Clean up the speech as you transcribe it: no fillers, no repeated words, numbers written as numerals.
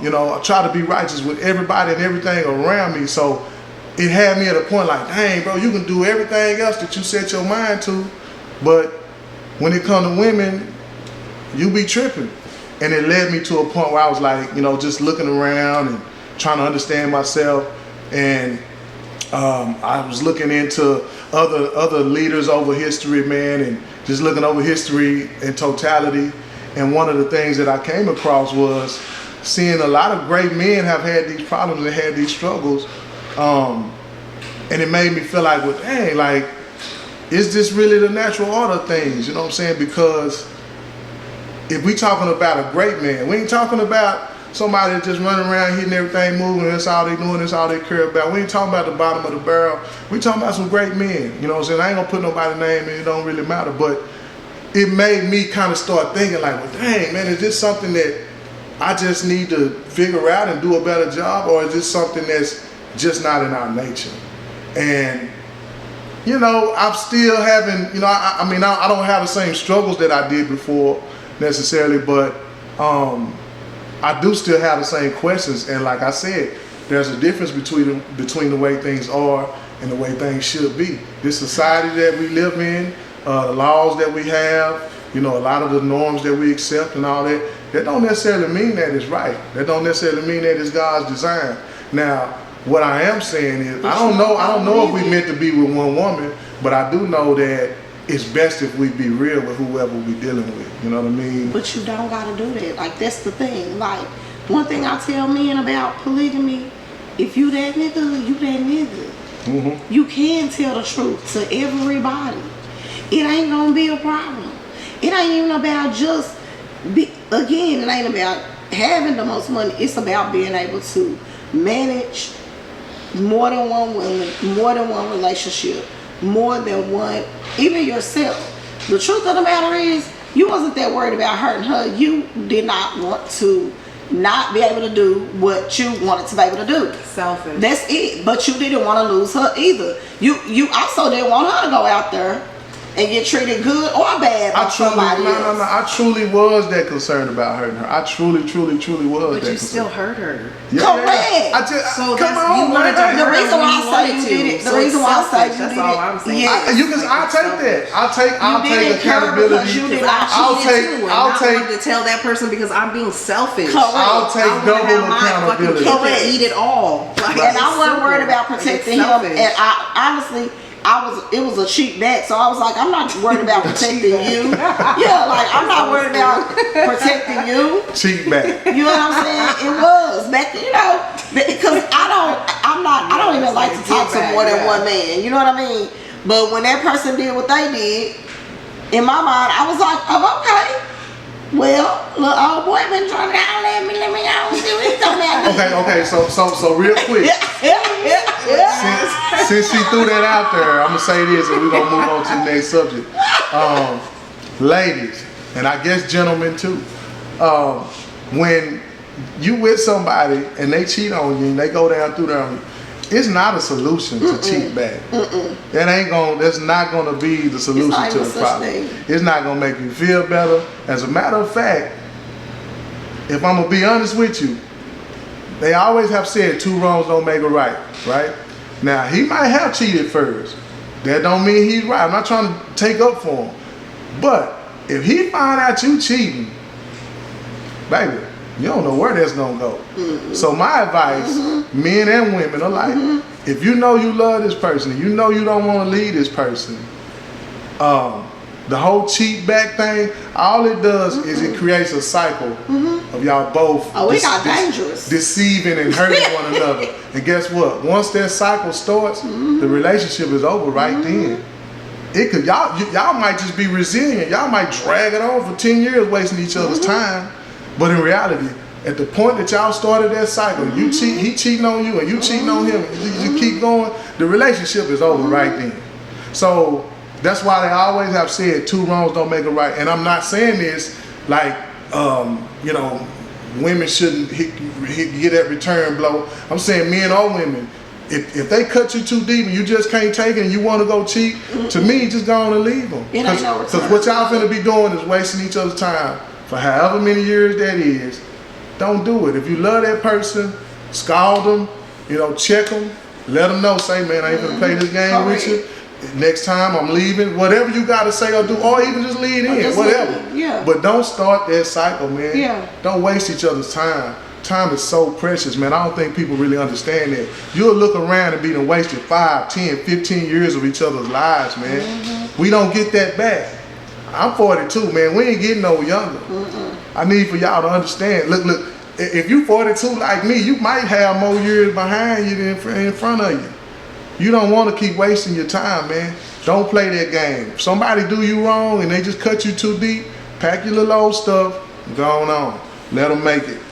You know, I try to be righteous with everybody and everything around me. So it had me at a point like, dang, bro, you can do everything else that you set your mind to, but when it comes to women, you be tripping. And it led me to a point where I was like, you know, just looking around and trying to understand myself. And I was looking into other leaders over history, man, and just looking over history in totality. And one of the things that I came across was seeing a lot of great men have had these problems and had these struggles. And it made me feel like, well, dang, like, is this really the natural order of things? You know what I'm saying? Because if we talking about a great man, we ain't talking about somebody that just running around hitting everything moving, that's all they doing, that's all they care about. We ain't talking about the bottom of the barrel. We talking about some great men. You know what I'm saying? I ain't gonna put nobody's name in, it don't really matter. But it made me kind of start thinking like, well, dang, man, is this something that I just need to figure out and do a better job, or is this something that's just not in our nature? And you know, I'm still having, you know, I mean, I don't have the same struggles that I did before necessarily, but I do still have the same questions. And like I said, there's a difference between the way things are and the way things should be. This society that we live in, the laws that we have, you know, a lot of the norms that we accept and all that, that don't necessarily mean that it's right. That don't necessarily mean that it's God's design. Now, what I am saying is, I don't know if we meant to be with one woman, but I do know that it's best if we be real with whoever we dealing with. You know what I mean? But you don't gotta do that. Like, that's the thing. Like, one thing I tell men about polygamy, if you that nigga, you that nigga. Mm-hmm. You can tell the truth to everybody. It ain't gonna be a problem. It ain't even about just again, it ain't about having the most money. It's about being able to manage more than one woman, more than one relationship, more than one, even yourself. The truth of the matter is, you wasn't that worried about hurting her. You did not want to not be able to do what you wanted to be able to do. Selfish. That's it. But you didn't want to lose her either. You also didn't want her to go out there and get treated good or bad by somebody else. No. I truly was that concerned about hurting her. I truly was. But you still hurt her. Yeah, correct. I just, so come on, you wanted to hurt the reason her why when I say you you did it. wanted to. The reason why I say you That's did all it. I'm saying. Yeah. I'll take that. I'll take accountability. I'll take to tell that person because I'm being selfish. Correct. I'll take double accountability. Correct. Eat it all. Like, and I wasn't worried about protecting him. And I honestly, it was a cheat back, so I was like, I'm not worried about protecting you. Yeah, like, I'm not worried about protecting you. Cheat back. You know what I'm saying? It was back, you know, because I don't even like to talk to more than one man. You know what I mean? But when that person did what they did, in my mind, I was like, oh, okay. Well, look, old boy been trying to let me out. See what he's talking about. Okay. So real quick. Since she threw that out there, I'm gonna say this, and we're gonna move on to the next subject. Ladies, and I guess gentlemen too. When you with somebody and they cheat on you and they go down through there, it's not a solution to cheat back. That's not gonna be the solution to the problem. It's not gonna make you feel better. As a matter of fact, if I'm gonna be honest with you, they always have said 2 wrongs don't make a right, right? Now, he might have cheated first. That don't mean he's right. I'm not trying to take up for him. But if he find out you cheating, baby, you don't know where that's gonna go. Mm-hmm. So my advice, men and women alike, if you know you love this person, you know you don't want to leave this person, the whole cheat back thing, all it does is it creates a cycle of y'all both deceiving and hurting one another. And guess what? Once that cycle starts, the relationship is over right then. It could y'all might just be resilient. Y'all might drag it on for 10 years wasting each other's time. But in reality, at the point that y'all started that cycle, he cheating on you and you cheating on him, you keep going, the relationship is over right then. So that's why they always have said 2 wrongs don't make a right. And I'm not saying this like, you know, women shouldn't get that return blow. I'm saying men or women, if they cut you too deep and you just can't take it and you want to go cheat, to me, just go on and leave them. Because what y'all finna be doing is wasting each other's time for however many years that is. don't do it. If you love that person, scald them, you know, check them, let them know, say, man, I ain't gonna play this game with you. Next time I'm leaving, whatever you gotta say or do, or even just lead in, whatever. Yeah. But don't start that cycle, man. Yeah. Don't waste each other's time. Time is so precious, man. I don't think people really understand that. You'll look around and be done wasted 5, 10, 15 years of each other's lives, man. We don't get that back. I'm 42, man. We ain't getting no younger. I need for y'all to understand. Look, if you 42 like me, you might have more years behind you than in front of you. You don't want to keep wasting your time, man. Don't play that game. If somebody do you wrong and they just cut you too deep, pack your little old stuff and go on. Let them make it.